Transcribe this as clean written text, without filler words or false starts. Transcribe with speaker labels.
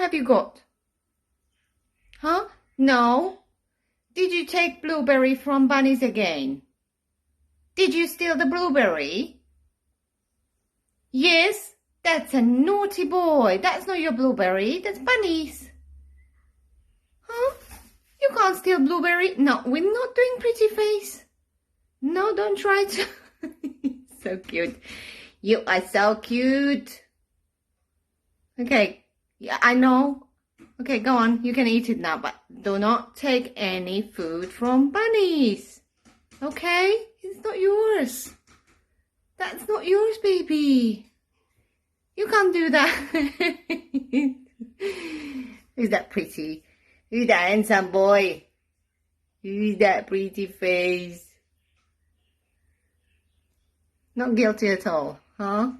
Speaker 1: have you got? Huh? No. Did you take blueberry from bunnies again? Did you steal the blueberry? Yes, that's a naughty boy. That's not your blueberry. That's bunnies. Huh? You can't steal blueberry. No, we're not doing pretty face. No, don't try to. So cute. You are so cute. Okay, yeah, I know. Okay, go on. You can eat it now, but do not take any food from bunnies. Okay? It's not yours. That's not yours, baby. You can't do that. Who's that pretty? Who's that handsome boy? Who's that pretty face? Not guilty at all, huh?